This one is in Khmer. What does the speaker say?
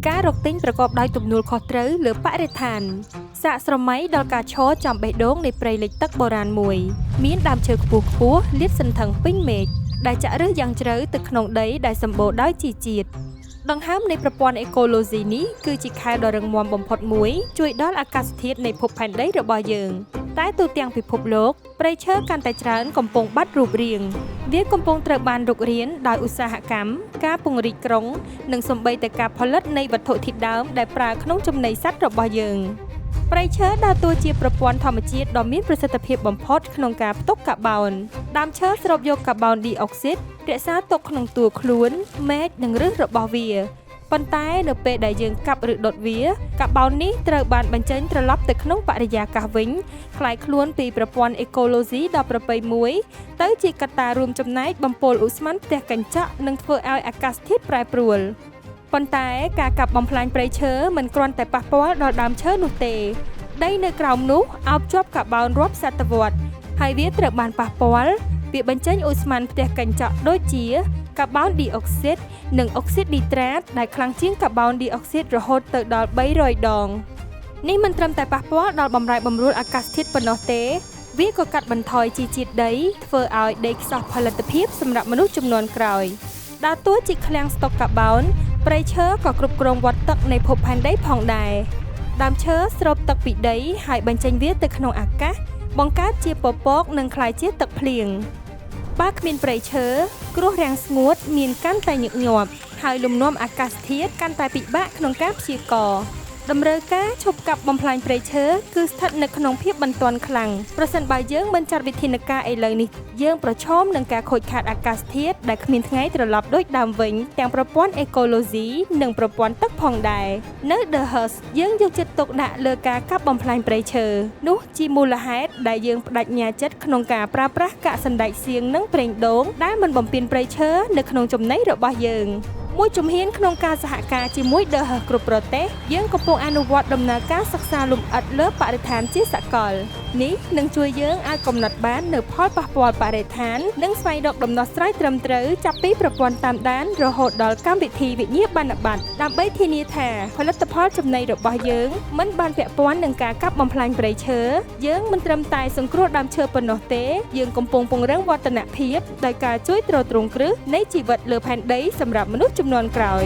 ការរកទិញប្រកបដោយទំនួលខុសត្រូវលើបរិស្ថានសាកស្រមៃដល់ការឈរចំបេះដូងនៃព្រៃលិចទឹកបុរាណមួយមានដើមឈើខ្ពស់ៗលាតសន្ធឹងពេញមេឃដែលចាក់ឫសយ៉ាងជ្រៅទៅក្នុងដីដែលសម្បូរដោយជីជាតិដង្ហើមនៃប្រព័ន្ធអេកូឡូស៊ីនេះគឺជាខែលដ៏រឹងមាំបំផុតមួយជួយដល់អាកាសធាតុនៃភពផែនដីរបស់យើងតែទូទាំងពិភពលោកព្រៃឈើកាន់តែច្រើនកំពុងបាត់រូបរាងវាកំពុងត្រូវបានរុករានដោយឧស្សាហកម្មការពង្រីកក្រុងនិងសូម្បីតែការផលិតនៃវត្ថុធាតុដើមដែលប្រើក្នុងចំណីសត្វរបស់យើងព្រៃឈើដើរតួជាប្រព័ន្ធធម្មជាតិដ៏មានប្រសិទ្ធភាពបំផុតក្នុងការផ្ទុកកាបូនដើមឈើស្រូបយកកាបូនឌីអុកស៊ីតរក្សាទុកក្នុងតួខ្លួនមែកនិងឫសរបស់វាប៉ុន្តែនៅពេលដែលយើងកាប់ឬដុតវាកាបូននេះត្រូវបានបញ្ចេញត្រឡប់ទៅក្នុងបរិយាកាសវិញคล้ายខ្លួនពីប្រព័ន្ធអេកូឡូស៊ីដ៏ប្រពៃមួយទៅជាកត្តារួមចំណែកបំពុលឧស្ម័នផ្ទះកញ្ចក់និងធ្វើឲ្យអាកាសធាតុប្រែប្រួលប៉ុន្តែការកាប់បំផ្លាញព្រៃឈើមិនគ្រាន់តែប៉ះពាល់ដល់ដើមឈើនោះទេដីនៅក្រោមនោះអោបជាប់កាបូនរាប់សតវត្សរ៍ហើយវាត្រូវបានប៉ះពាល់វាបញ្ចេញឧស្ម័នផ្ទះកញ្ចក់ដូចជាកាបូនឌីអុកស៊ីតនិងអុកស៊ីតនីត្រាតដែលខ្លាំងជាងកាបូនឌីអុកស៊ីតរហូតទៅដល់300ដងនេះមិនត្រឹមតែប៉ះពាល់ដល់បម្រែបម្រួលអាកាសធាតុប៉ុណ្ណោះទេវាក៏កាត់បន្ថយជីជាតិដីធ្វើឲ្យដីខ្សោះផលិតភាពសម្រាប់មនុស្សជំនាន់ក្រោយដើរតួជាឃ្លាំងស្តុកកាបូនព្រៃឈើក៏គ្រប់គ្រងវដ្តទឹកនៃភពផែនដីផងដែរដើមឈើស្រូបទឹកពីដីហើយបញ្ចេញវាទៅក្នុងអាកាសបង្កើតជាពពកនិងក្លាយជាទឹកភ្លៀងបើគ្មានព្រៃឈើគ្រោះរាំងស្ងួតមានកាន់តែញឹកញាប់ហើយលំនាំអាកាសធាតុកាន់តែពិបាកក្នុងការព្យាករណ៍តម្រូវការឈប់កាប់បំផ្លាញព្រៃឈើគឺស្ថិតនៅក្នុងភាពបន្ទាន់ខ្លាំងប្រសិនបើយើងមិនចាត់វិធានការឥឡូវនេះយើងប្រឈមនឹងការខូចខាតអាកាសធាតុដែលគ្មានថ្ងៃត្រឡប់ដូចដើមវិញទាំងប្រព័ន្ធអេកូឡូស៊ីនិងប្រព័ន្ធទឹកផងដែរនៅ The Hearst យើងយកចិត្តទុកដាក់លើការកាប់បំផ្លាញព្រៃឈើនោះជាមូលហេតុដែលយើងបដិញ្ញាចិត្តក្នុងការប្រើប្រាស់កាកសណ្តែកសៀងនិងប្រេងដូងដែលមិនបំពានព្រៃឈើនៅក្នុងចំណីរបស់យើងមួយជំហានក្នុងការសហការជាមួយ The Hearst គ្រប់ប្រទេសយើងកំពុងអនុវត្តដំណើរការសិក្សាលម្អិតលើបរិស្ថានជាសកលនេះនឹងជួយយើងអាចកំណត់បាននូវផលប៉ះពាល់បរិស្ថាននិងស្វែងរកដំណោះស្រាយត្រឹមត្រូវចាប់ពីប្រព័ន្ធតាមដានរហូតដល់កម្មវិធីវិញ្ញាបនបត្រដើម្បីធានាថាផលិតផលចំណីរបស់យើងមិនបានពាក់ព័ន្ធនឹងការកាប់បំផ្លាញព្រៃឈើយើងមិនត្រឹមតែសង្គ្រោះដើមឈើប៉ុណ្ណោះទេយើងកំពុងពង្រឹងវឌ្ឍនភាពដោយការជួយទ្រទ្រង់គ្រឹះនៃជីវិតលើផែនដីសម្រាប់មនុស្សជំនាន់ក្រោយ